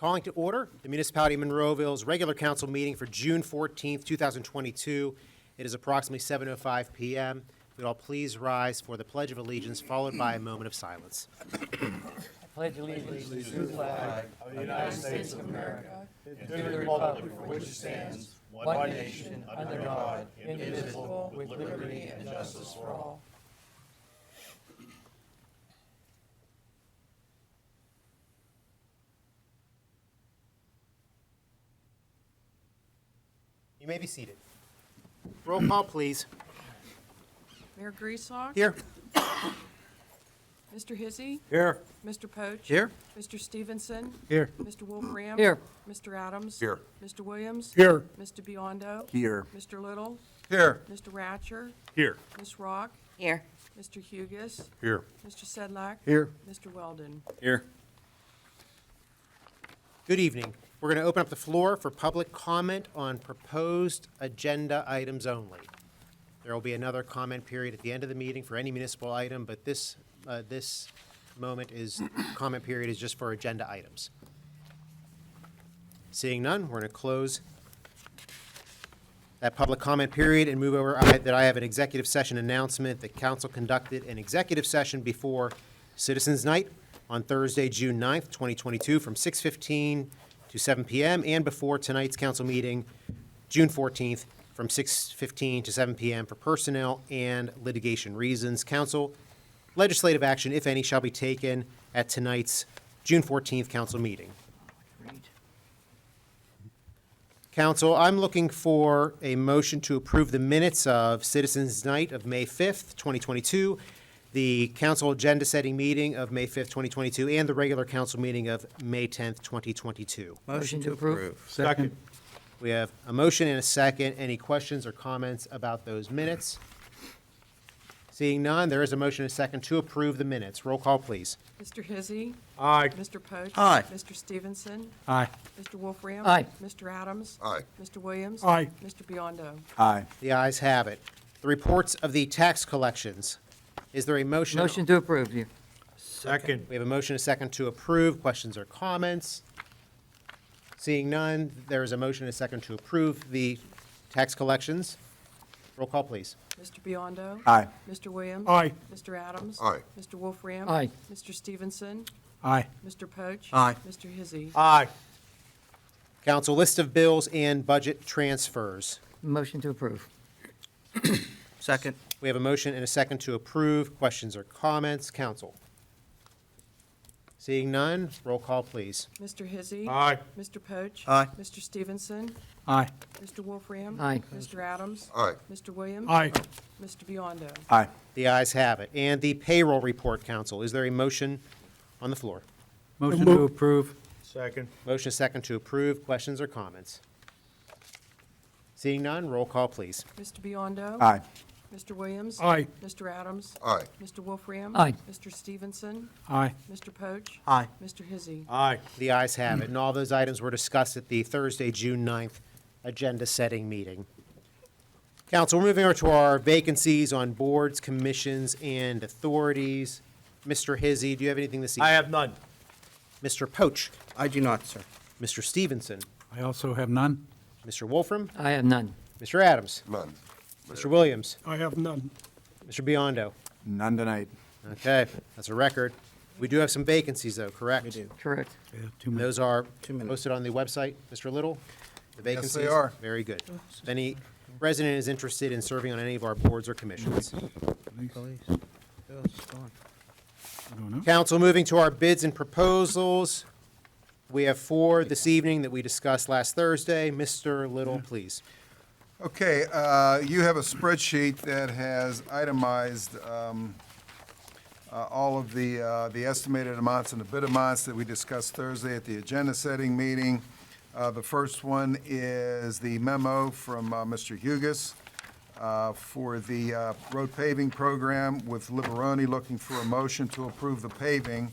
Calling to order the Municipality of Monroeville's regular council meeting for June 14th, 2022. It is approximately 7:05 p.m. Would all please rise for the Pledge of Allegiance, followed by a moment of silence. Pledge allegiance to the flag of the United States of America, and to the republic for which it stands, one nation, under God, indivisible, with liberty and justice for all. You may be seated. Roll call, please. Mayor Grieslock? Here. Mr. Hizzy? Here. Mr. Poach? Here. Mr. Stevenson? Here. Mr. Wolfram? Here. Mr. Adams? Here. Mr. Williams? Here. Mr. Biondo? Here. Mr. Little? Here. Mr. Ratcher? Here. Ms. Rock? Here. Mr. Hugus? Here. Mr. Sedlak? Here. Mr. Weldon? Here. Good evening. We're going to open up the floor for public comment on proposed agenda items only. There will be another comment period at the end of the meeting for any municipal item, but this comment period is just for agenda items. Seeing none, we're going to close that public comment period and move over that I have an executive session announcement. The council conducted an executive session before Citizens Night on Thursday, June 9th, 2022, from 6:15 to 7 p.m., and before tonight's council meeting, June 14th, from 6:15 to 7 p.m. for personnel and litigation reasons. Council legislative action, if any, shall be taken at tonight's June 14th council meeting. Council, I'm looking for a motion to approve the minutes of Citizens Night of May 5th, 2022, the council agenda-setting meeting of May 5th, 2022, and the regular council meeting of May 10th, 2022. Motion to approve. Second. We have a motion and a second. Any questions or comments about those minutes? Seeing none, there is a motion and a second to approve the minutes. Roll call, please. Mr. Hizzy? Aye. Mr. Poach? Aye. Mr. Stevenson? Aye. Mr. Wolfram? Aye. Mr. Adams? Aye. Mr. Williams? Aye. Mr. Biondo? Aye. The ayes have it. The reports of the tax collections. Is there a motion? Motion to approve. You. Second. We have a motion and a second to approve. Questions or comments? Seeing none, there is a motion and a second to approve the tax collections. Roll call, please. Mr. Biondo? Aye. Mr. Williams? Aye. Mr. Adams? Aye. Mr. Wolfram? Aye. Mr. Stevenson? Aye. Mr. Poach? Aye. Mr. Hizzy? Aye. Council, list of bills and budget transfers. Motion to approve. Second. We have a motion and a second to approve. Questions or comments? Council. Seeing none, roll call, please. Mr. Hizzy? Aye. Mr. Poach? Aye. Mr. Stevenson? Aye. Mr. Wolfram? Aye. Mr. Adams? Aye. Mr. Williams? Aye. Mr. Biondo? Aye. The ayes have it. And the payroll report, Council. Is there a motion on the floor? Motion to approve. Second. Motion is second to approve. Questions or comments? Seeing none, roll call, please. Mr. Biondo? Aye. Mr. Williams? Aye. Mr. Adams? Aye. Mr. Wolfram? Aye. Mr. Stevenson? Aye. Mr. Poach? Aye. Mr. Hizzy? Aye. The ayes have it. And all those items were discussed at the Thursday, June 9th agenda-setting meeting. Council, we're moving over to our vacancies on boards, commissions, and authorities. Mr. Hizzy, do you have anything this evening? I have none. Mr. Poach? I do not, sir. Mr. Stevenson? I also have none. Mr. Wolfram? I have none. Mr. Adams? None. Mr. Williams? I have none. Mr. Biondo? None tonight. Okay, that's a record. We do have some vacancies, though, correct? We do. Correct. I have 2 And minutes. those are 2 minutes. posted on the website, Mr. Little? The vacancies? they are. Very good. If any resident is interested in serving on any of our boards or commissions. I don't know. Council, moving to our bids and proposals. We have 4 this evening that we discussed last Thursday. Mr. Little, please. Okay, you have a spreadsheet that has itemized all of the estimated amounts and the bid amounts that we discussed Thursday at the agenda-setting meeting. The first one is the memo from Mr. Hugus for the road paving program with Liberoni, looking for a motion to approve the paving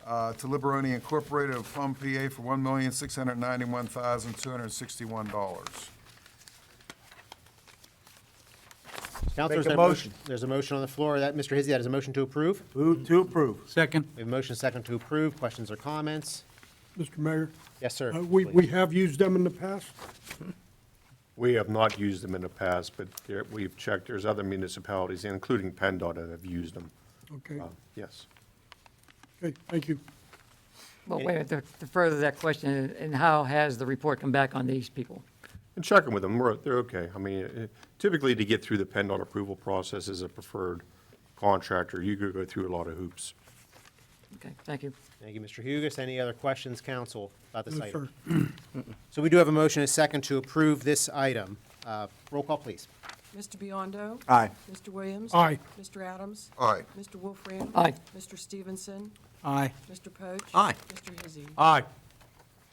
to Liberoni Incorporated of Plum, PA for $1,691,261. Councilors, Make a motion. there's a motion on the floor. That, Mr. Hizzy, that is a motion to approve. Move to approve. Second. We have a motion second to approve. Questions or comments? Mr. Mayor, Yes, sir. we have used them in the past? We have not used them in the past, but we've checked, there's other municipalities, including PennDOT, that have used them. Okay, Yes. okay, thank you. Well, wait, to further that question, and how has the report come back on these people? And checking with them, they're okay. I mean, typically to get through the PennDOT approval process as a preferred contractor, you could go through a lot of hoops. Okay, thank you. Thank you, Mr. Hugus. Any other questions, council, about this No, item? sir. So we do have a motion and a second to approve this item. Roll call, please. Mr. Biondo? Aye. Mr. Williams? Aye. Mr. Adams? Aye. Mr. Wolfram? Aye. Mr. Stevenson? Aye. Mr. Poach? Aye. Mr. Hizzy? Aye.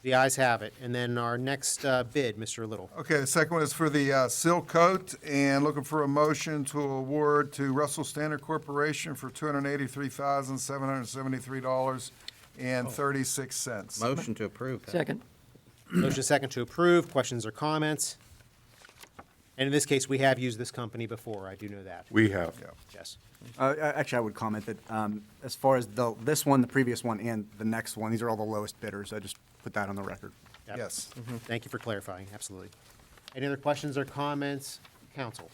The ayes have it. And then our next bid, Mr. Little. Okay, the second one is for the seal coat, and looking for a motion to award to Russell Standard Corporation for $283,773.36. Motion to approve. Second. Motion second to approve. Questions or comments? And in this case, we have used this company before. I do know that. We have. Yes. Actually, I would comment that as far as this one, the previous one, and the next one, these are all the lowest bidders. I just put that on the record. Yep. Yes. Thank you for clarifying. Absolutely. Any other questions or comments, council?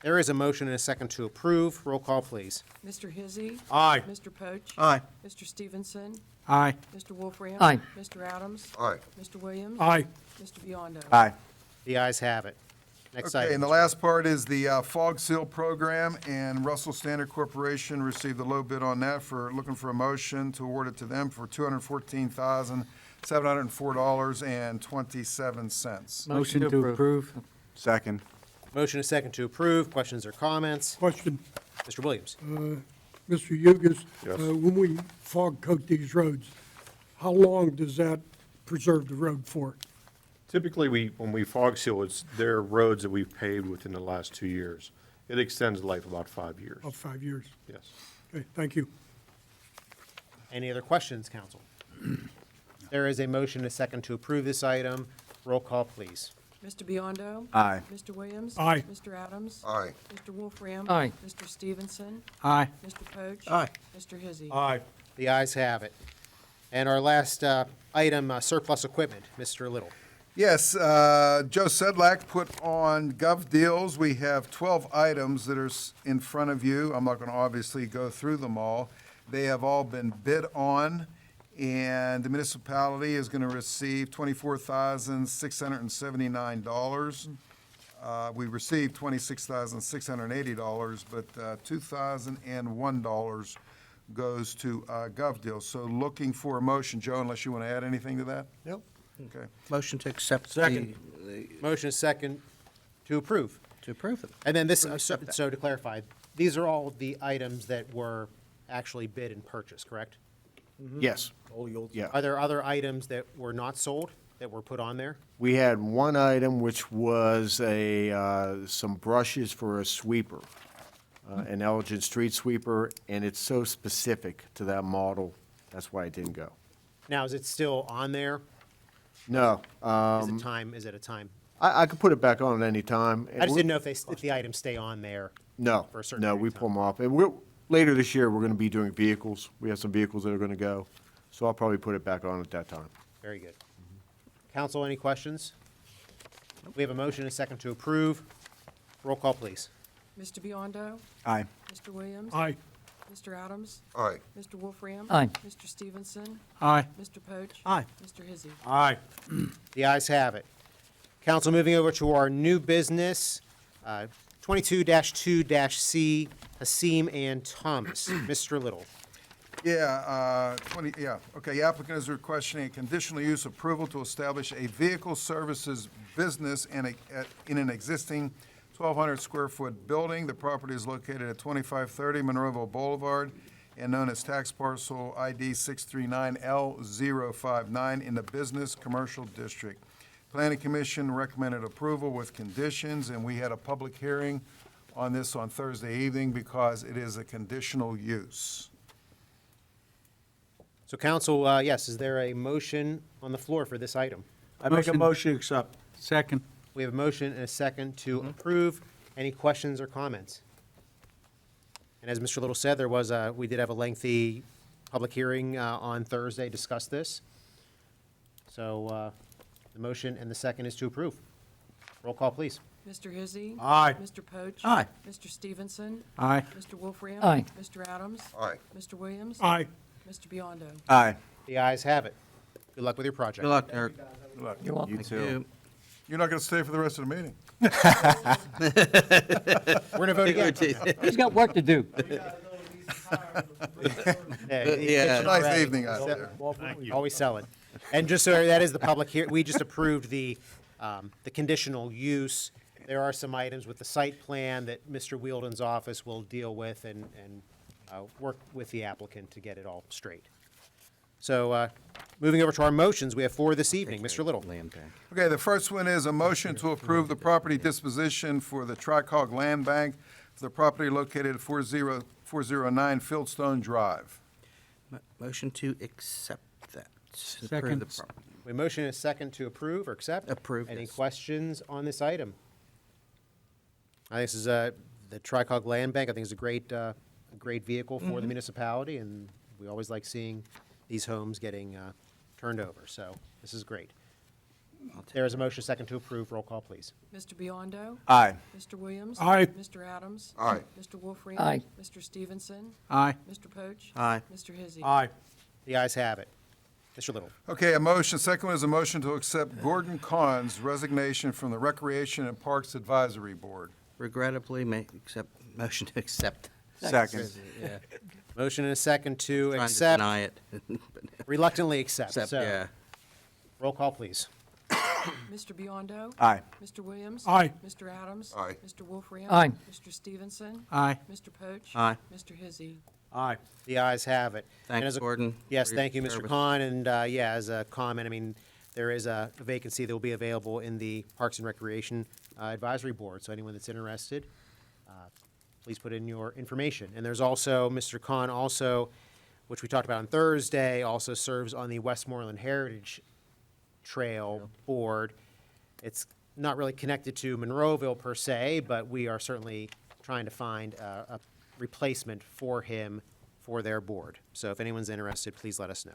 There is a motion and a second to approve. Roll call, please. Mr. Hizzy? Aye. Mr. Poach? Aye. Mr. Stevenson? Aye. Mr. Wolfram? Aye. Mr. Adams? Aye. Mr. Williams? Aye. Mr. Biondo? Aye. The ayes have it. Next Okay, item. and the last part is the fog seal program, and Russell Standard Corporation received the low bid on that for, looking for a motion to award it to them for $214,704.27. Motion to approve. Second. Motion is second to approve. Questions or comments? Question, Mr. Williams. Mr. Yugas? Yes. When we fog coat these roads, how long does that preserve the road for? Typically, when we fog seal, they're roads that we've paved within the last 2 years. It extends the life about 5 years. About 5 years? Yes. Okay, thank you. Any other questions, council? There is a motion and a second to approve this item. Roll call, please. Mr. Biondo? Aye. Mr. Williams? Aye. Mr. Adams? Aye. Mr. Wolfram? Aye. Mr. Stevenson? Aye. Mr. Poach? Aye. Mr. Hizzy? Aye. The ayes have it. And our last item, surplus equipment. Mr. Little. Yes, Joe Sedlak put on Gov Deals. We have 12 items that are in front of you. I'm not going to obviously go through them all. They have all been bid on, and the municipality is going to receive $24,679. We received $26,680, but $2,001 goes to Gov Deals. So looking for a motion, Joe, unless you want to add anything to that? Nope. Okay. Motion to accept Second. Motion is second to approve. to approve them. And then this, so to clarify, these are all the items that were actually bid and purchased, correct? Yes. Yeah. Are there other items that were not sold that were put on there? We had one item which was some brushes for a sweeper, an Elgin street sweeper, and it's so specific to that model, that's why it didn't go. Now, is it still on there? No, Is it time, is it a time? I could put it back on at any time. I just didn't know if the items stay on there. No, for a certain no, period we of pull time. them off. And later this year, we're going to be doing vehicles. We have some vehicles that are going to go, so I'll probably put it back on at that time. Very good. Council, any questions? We have a motion and a second to approve. Roll call, please. Mr. Biondo? Aye. Mr. Williams? Aye. Mr. Adams? Aye. Mr. Wolfram? Aye. Mr. Stevenson? Aye. Mr. Poach? Aye. Mr. Hizzy? Aye. The ayes have it. Council, moving over to our new business, 22-2-C, Hasim and Thomas. Mr. Little. Okay, applicant is requesting a conditional use approval to establish a vehicle services business in an existing 1,200 square foot building. The property is located at 2530 Monroeville Boulevard and known as tax parcel ID 639L059 in the Business Commercial District. Planning Commission recommended approval with conditions, and we had a public hearing on this on Thursday evening because it is a conditional use. So council, yes, is there a motion on the floor for this item? I make a motion to accept. Second. We have a motion and a second to approve. Any questions or comments? And as Mr. Little said, we did have a lengthy public hearing on Thursday, discuss this. So the motion and the second is to approve. Roll call, please. Mr. Hizzy. Aye. Mr. Poach. Aye. Mr. Stevenson. Aye. Mr. Wolfram. Aye. Mr. Adams. Aye. Mr. Williams. Aye. Mr. Biondo. Aye. The ayes have it. Good luck with your project. Good luck, Eric. You're welcome. You too. You're not going to stay for the rest of the meeting? We're going to vote again. He's got work to do. It's a nice evening out there. Always sell it. And just so that is the public here, we just approved the conditional use. There are some items with the site plan that Mr. Wielden's office will deal with and work with the applicant to get it all straight. So, moving over to our motions, we have 4 this evening. Mr. Little. Land bank. Okay, the first one is a motion to approve the property disposition for the Tricog Land Bank for the property located at 409 Fieldstone Drive. Motion to accept that. Second. We motion and a second to approve or accept. Approve, Any yes. questions on this item? I think this is the Tricog Land Bank. I think it's a great vehicle for the municipality, and we always like seeing these homes getting turned over. So this is great. There is a motion second to approve. Roll call, please. Mr. Biondo. Aye. Mr. Williams. Aye. Mr. Adams. Aye. Mr. Wolfram. Aye. Mr. Stevenson. Aye. Mr. Poach. Aye. Mr. Hizzy. Aye. The ayes have it. Mr. Little. Okay, a motion, second one is a motion to accept Gordon Kahn's resignation from the Recreation and Parks Advisory Board. Regrettably, motion to accept. Second. Yeah. Motion and a second to Trying to accept, deny it. reluctantly accept. Accept, So, yeah. roll call, please. Mr. Biondo. Aye. Mr. Williams. Aye. Mr. Adams. Aye. Mr. Wolfram. Aye. Mr. Stevenson. Aye. Mr. Poach. Aye. Mr. Hizzy. Aye. The ayes have it. And Thanks, as a- Gordon. Yes, for your thank you, Mr. service. Khan. And yeah, as a comment, I mean, there is a vacancy that will be available in the Parks and Recreation Advisory Board. So anyone that's interested, please put in your information. And there's also, Mr. Khan also, which we talked about on Thursday, also serves on the Westmoreland Heritage Trail Board. It's not really connected to Monroeville per se, but we are certainly trying to find a replacement for him for their board. So if anyone's interested, please let us know.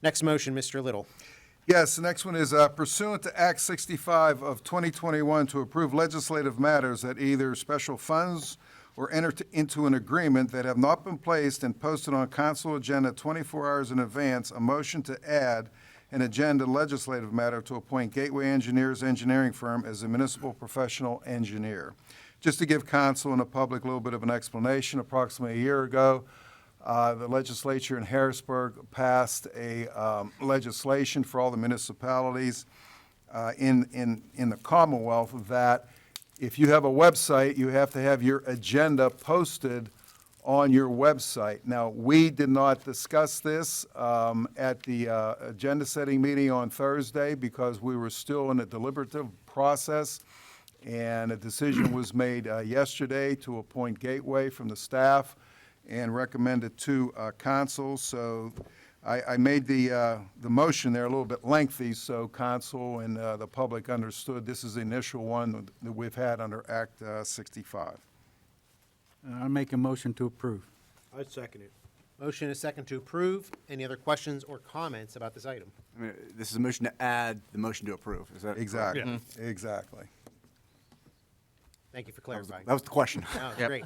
Next motion, Mr. Little. Yes, the next one is pursuant to Act 65 of 2021 to approve legislative matters that either special funds or enter into an agreement that have not been placed and posted on council agenda 24 hours in advance, a motion to add an agenda legislative matter to appoint Gateway Engineers engineering firm as a municipal professional engineer. Just to give council and the public a little bit of an explanation, approximately a year ago, the legislature in Harrisburg passed a legislation for all the municipalities in the Commonwealth that if you have a website, you have to have your agenda posted on your website. Now, we did not discuss this at the agenda-setting meeting on Thursday because we were still in a deliberative process, and a decision was made yesterday to appoint Gateway from the staff and recommend it to council. So I made the motion there a little bit lengthy, so council and the public understood this is the initial one that we've had under Act 65. I'll make a motion to approve. I'd second it. Motion is second to approve. Any other questions or comments about this item? I mean, this is a motion to add the motion to approve. Is that? Exactly, exactly. Thank you for clarifying. That was the question. No, it's Yep. great.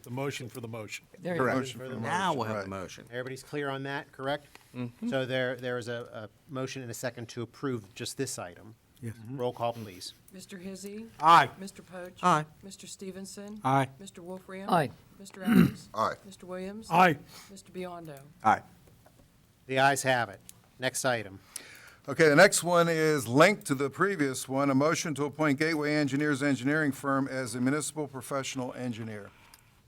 The motion for the motion. There you go. Correct. Motion for the Now we'll motion, have the right. motion. Everybody's clear on that, correct? So there is a motion and a second to approve just this item. Yes. Roll call, please. Mr. Hizzy. Aye. Mr. Poach. Aye. Mr. Stevenson. Aye. Mr. Wolfram. Aye. Mr. Adams. Aye. Mr. Williams. Aye. Mr. Biondo. Aye. The ayes have it. Next item. Okay, the next one is linked to the previous one, a motion to appoint Gateway Engineers engineering firm as a municipal professional engineer.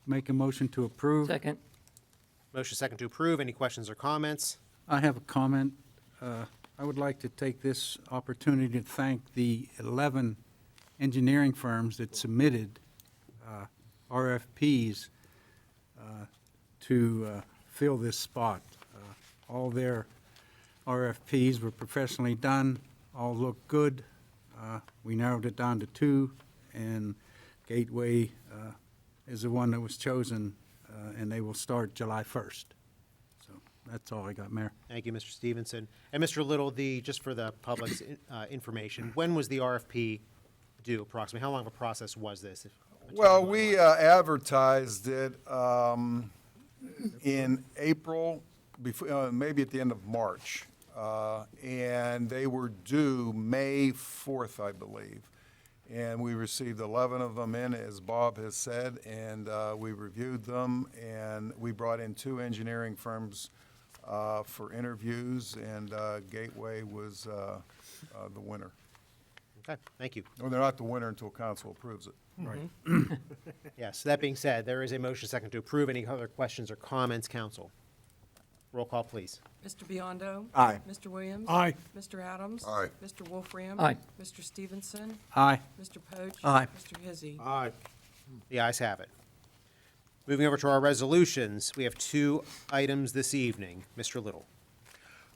Make a motion to approve. Second. Motion second to approve. Any questions or comments? I have a comment. I would like to take this opportunity to thank the 11 engineering firms that submitted RFPs to fill this spot. All their RFPs were professionally done, all looked good. We narrowed it down to 2, and Gateway is the one that was chosen, and they will start July 1st. So That's all I got, Mayor. Thank you, Mr. Stevenson. And Mr. Little, just for the public's information, when was the RFP due approximately? How long of a process was this? Well, we advertised it in April, before, maybe at the end of March. And they were due May 4th, I believe. And we received 11 of them in, as Bob has said, and we reviewed them, and we brought in 2 engineering firms for interviews, and Gateway was the winner. Okay, thank you. Well, they're not the winner until council approves it. Right. Yes, that being said, there is a motion second to approve. Any other questions or comments, council? Roll call, please. Mr. Biondo? Aye. Mr. Williams? Aye. Mr. Adams? Aye. Mr. Wolfram? Aye. Mr. Stevenson? Aye. Mr. Poach? Aye. Mr. Hizzy? Aye. The ayes have it. Moving over to our resolutions, we have 2 items this evening. Mr. Little.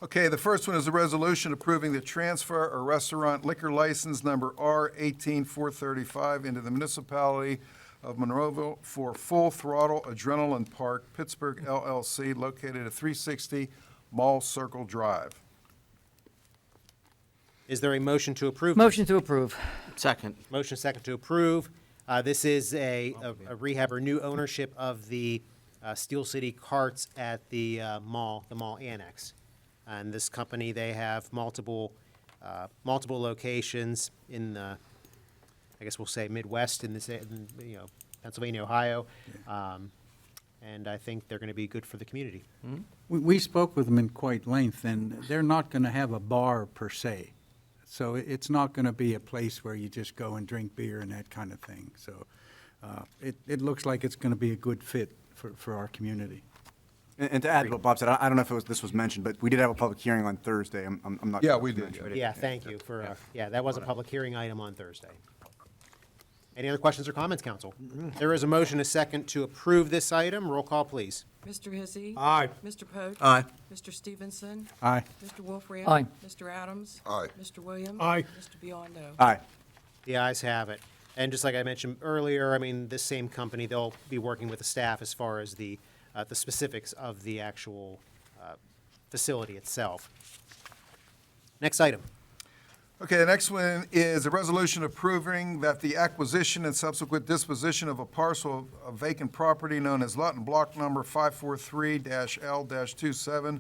Okay, the first one is a resolution approving the transfer of restaurant liquor license number R18435 into the Municipality of Monroeville for Full Throttle Adrenaline Park Pittsburgh LLC located at 360 Mall Circle Drive. Is there a motion to approve? Motion to approve. Second. Motion second to approve. This is a rehab or new ownership of the Steel City carts at the mall annex. And this company, they have multiple locations in the, I guess we'll say Midwest in this, Pennsylvania, Ohio. And I think they're going to be good for the community. We spoke with them in quite length, and they're not going to have a bar per se. So it's not going to be a place where you just go and drink beer and that kind of thing. So it looks like it's going to be a good fit for our community. And to add to what Bob said, I don't know if this was mentioned, but we did have a public hearing on Thursday. I'm not. Yeah, sure if we it was did, mentioned. Yeah, thank you for, that was a public hearing item on Thursday. Any other questions or comments, council? There is a motion, a second, to approve this item. Roll call, please. Mr. Hizzy? Aye. Mr. Poach? Aye. Mr. Stevenson? Aye. Mr. Wolfram? Aye. Mr. Adams? Aye. Mr. Williams? Aye. Mr. Biondo? Aye. The ayes have it. And just like I mentioned earlier, I mean, this same company, they'll be working with the staff as far as the specifics of the actual facility itself. Next item. Okay, the next one is a resolution approving that the acquisition and subsequent disposition of a parcel of vacant property known as lot and block number 543-L-27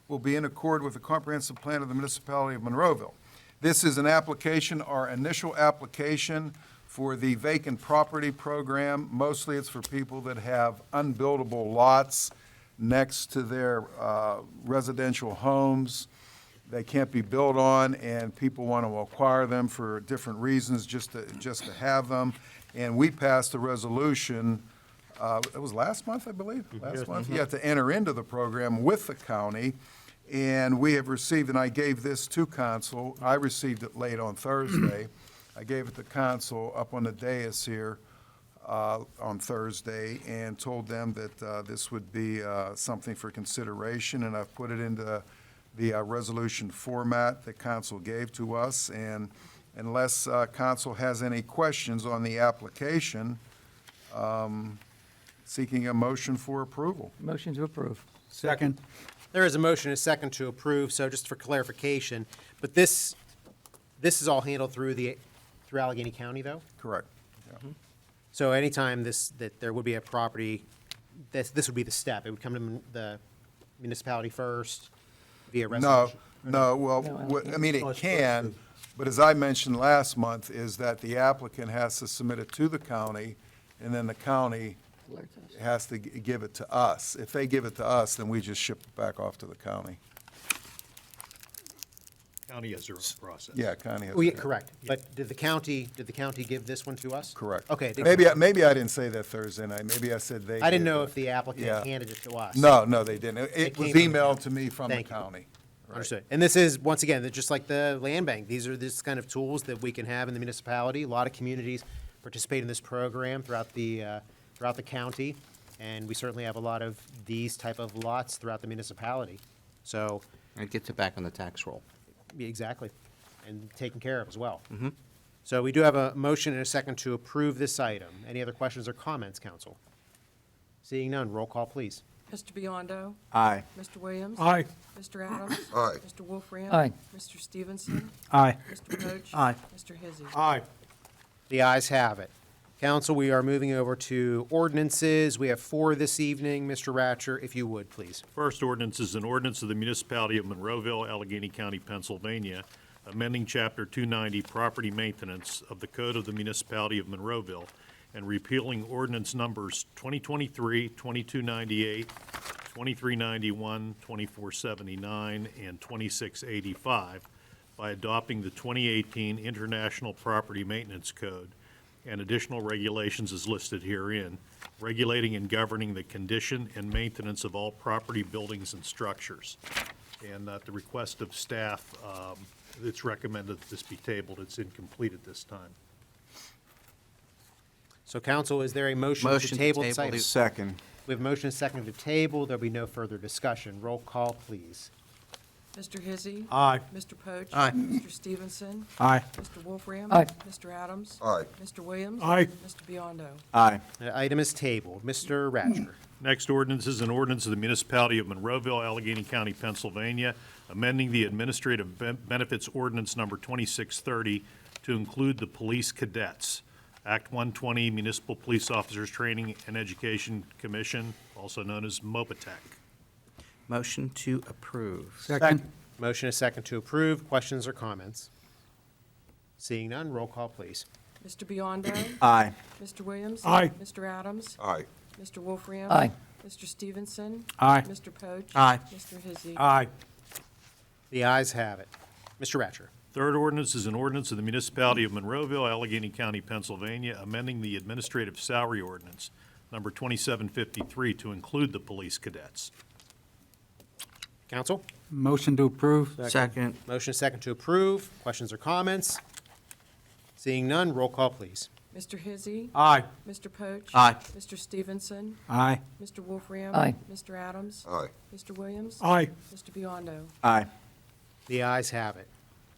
will be in accord with the comprehensive plan of the Municipality of Monroeville. This is an application, our initial application for the vacant property program. Mostly it's for people that have unbuildable lots next to their residential homes. They can't be built on, and people want to acquire them for different reasons, just to have them. And we passed a resolution, it was last month, I believe? Last month? Yeah, to enter into the program with the county. And we have received, and I gave this to council, I received it late on Thursday. I gave it to council up on the dais here on Thursday and told them that this would be something for consideration, and I've put it into the resolution format that council gave to us. And unless council has any questions on the application, seeking a motion for approval. Motion to approve. Second. There is a motion, a second, to approve, so just for clarification, but this is all handled through Allegheny County, though? Correct. Yeah. So anytime that there would be a property, this would be the step. It would come to the municipality first via No, resolution? no, well, I mean, it can, but as I mentioned last month, is that the applicant has to submit it to the county, and then the county has to give it to us. If they give it to us, then we just ship it back off to the county. County has their own process. Yeah, county has. Oh, yeah, correct. But did the county give this one to us? Correct. Okay. Maybe I didn't say that Thursday night. Maybe I said they. I didn't did. know if the Yeah. applicant handed it to us. No, they didn't. It It was came from the emailed county. to me from the Thank you. county. Right. Understood. And this is, once again, they're just like the land bank. These are this kind of tools that we can have in the municipality. A lot of communities participate in this program throughout the county, and we certainly have a lot of these type of lots throughout the municipality. So, It gets it back on the tax roll. yeah, exactly, and taken care of as well. So we do have a motion and a second to approve this item. Any other questions or comments, council? Seeing none, roll call, please. Mr. Biondo? Aye. Mr. Williams? Aye. Mr. Adams? Aye. Mr. Wolfram? Aye. Mr. Stevenson? Aye. Mr. Poach? Aye. Mr. Hizzy? Aye. The ayes have it. Council, we are moving over to ordinances. We have 4 this evening. Mr. Ratcher, if you would, please. First ordinance is an ordinance of the Municipality of Monroeville, Allegheny County, Pennsylvania, amending Chapter 290 Property Maintenance of the Code of the Municipality of Monroeville and repealing ordinance numbers 2023, 2298, 2391, 2479, and 2685 by adopting the 2018 International Property Maintenance Code and additional regulations as listed herein, regulating and governing the condition and maintenance of all property, buildings, and structures. And at the request of staff, it's recommended that this be tabled. It's incomplete at this time. So, council, is there a motion to Motion to table this table item? the- Second. We have a motion and a second to table. There'll be no further discussion. Roll call, please. Mr. Hizzy? Aye. Mr. Poach? Aye. Mr. Stevenson? Aye. Mr. Wolfram? Aye. Mr. Adams? Aye. Mr. Williams? Aye. Mr. Biondo? Aye. The item is tabled. Mr. Ratcher. Next ordinance is an ordinance of the Municipality of Monroeville, Allegheny County, Pennsylvania, amending the Administrative Benefits Ordinance Number 2630 to include the police cadets. Act 120 Municipal Police Officers Training and Education Commission, also known as MOPATEC. Motion to approve. Second. Motion and a second to approve. Questions or comments? Seeing none, roll call, please. Mr. Biondo? Aye. Mr. Williams? Aye. Mr. Adams? Aye. Mr. Wolfram? Aye. Mr. Stevenson? Aye. Mr. Poach? Aye. Mr. Hizzy? Aye. The ayes have it. Mr. Ratcher. Third ordinance is an ordinance of the Municipality of Monroeville, Allegheny County, Pennsylvania, amending the Administrative Salary Ordinance Number 2753 to include the police cadets. Council? Motion to approve. Second. Motion and a second to approve. Questions or comments? Seeing none, roll call, please. Mr. Hizzy? Aye. Mr. Poach? Aye. Mr. Stevenson? Aye. Mr. Wolfram? Aye. Mr. Adams? Aye. Mr. Williams? Aye. Mr. Biondo? Aye. The ayes have it.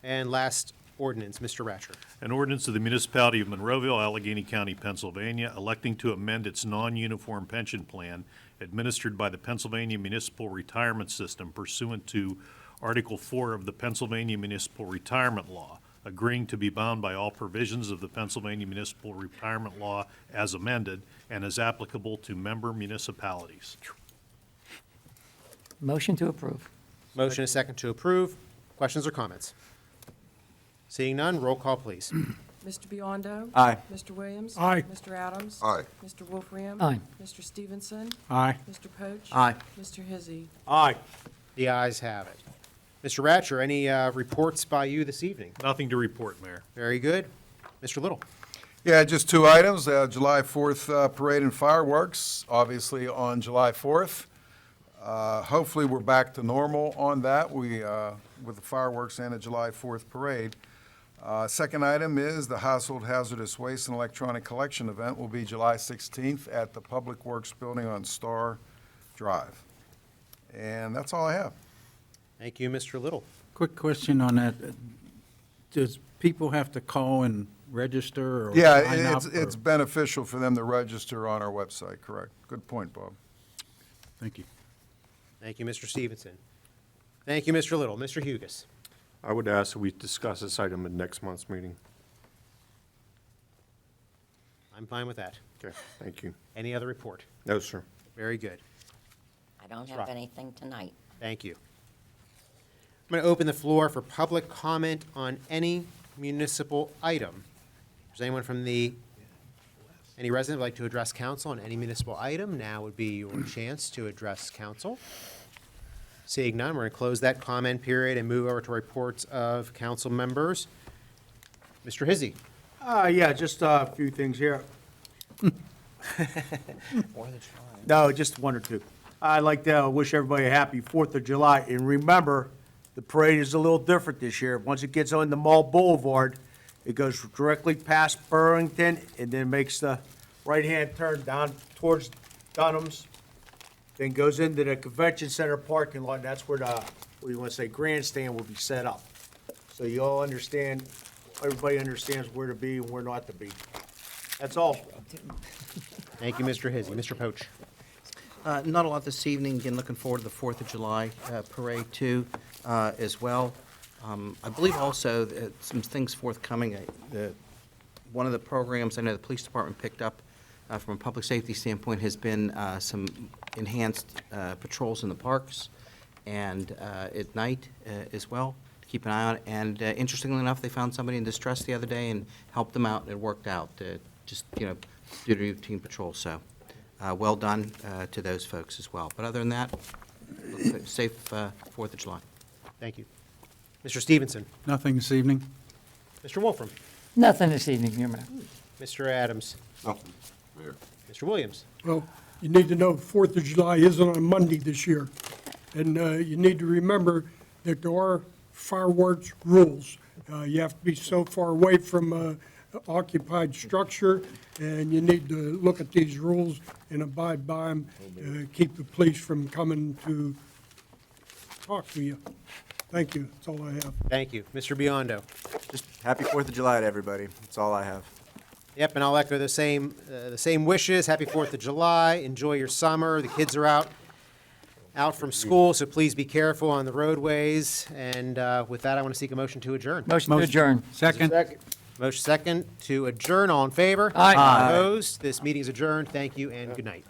And last ordinance, Mr. Ratcher. An ordinance of the Municipality of Monroeville, Allegheny County, Pennsylvania, electing to amend its non-uniform pension plan administered by the Pennsylvania Municipal Retirement System pursuant to Article 4 of the Pennsylvania Municipal Retirement Law, agreeing to be bound by all provisions of the Pennsylvania Municipal Retirement Law as amended and as applicable to member municipalities. Motion to approve. Motion and a second to approve. Questions or comments? Seeing none, roll call, please. Mr. Biondo? Aye. Mr. Williams? Aye. Mr. Adams? Aye. Mr. Wolfram? Aye. Mr. Stevenson? Aye. Mr. Poach? Aye. Mr. Hizzy? Aye. The ayes have it. Mr. Ratcher, any reports by you this evening? Nothing to report, Mayor. Very good. Mr. Little? Yeah, just 2 items. July 4th parade and fireworks, obviously on July 4th. Hopefully, we're back to normal on that, with the fireworks and the July 4th parade. Second item is the Household Hazardous Waste and Electronic Collection event will be July 16th at the Public Works Building on Star Drive. And that's all I have. Thank you, Mr. Little. Quick question on that. Does people have to call and register or Yeah, sign up? it's or- beneficial for them to register on our website, correct. Good point, Bob. Thank you. Thank you, Mr. Stevenson. Thank you, Mr. Little. Mr. Hugus? I would ask that we discuss this item at next month's meeting. I'm fine with that. Okay, thank you. Any other report? No, sir. Very good. I don't Rock. have anything tonight. Thank you. I'm going to open the floor for public comment on any municipal item. Does anyone from any resident would like to address council on any municipal item? Now would be your chance to address council. Seeing none, we're going to close that comment period and move over to reports of council members. Mr. Hizzy? Yeah, just a few things here. No, just one or two. I'd like to wish everybody a happy 4th of July, and remember, the parade is a little different this year. Once it gets on the Mall Boulevard, it goes directly past Burlington and then makes the right-hand turn down towards Dunham's, then goes into the Convention Center parking lot, and that's where the, what do you want to say, grandstand will be set up. So you all understand, everybody understands where to be and where not to be. That's all. Thank you, Mr. Hizzy. Mr. Poach? Not a lot this evening. Again, looking forward to the 4th of July parade too, as well. I believe also that some things forthcoming. One of the programs I know the police department picked up from a public safety standpoint has been some enhanced patrols in the parks and at night as well, to keep an eye on it. And interestingly enough, they found somebody in distress the other day and helped them out, and it worked out, just, due to routine patrol. So well done to those folks as well. But other than that, safe 4th of July. Thank you. Mr. Stevenson? Nothing this evening? Mr. Wolfram? Nothing this evening, Your Honor. Mr. Adams? Nothing. Mr. Williams? Well, you need to know 4th of July isn't on Monday this year. And you need to remember that there are fireworks rules. You have to be so far away from occupied structure, and you need to look at these rules and abide by them, keep the police from coming to talk to you. Thank you. That's all I have. Thank you. Mr. Biondo? Just happy 4th of July to everybody. That's all I have. Yep, and I'll echo the same wishes. Happy 4th of July. Enjoy your summer. The kids are out from school, so please be careful on the roadways. And with that, I want to seek a motion to adjourn. Motion to adjourn. Second? Motion second to adjourn. All in favor? Aye. Opposed? This meeting is adjourned. Thank you and good night.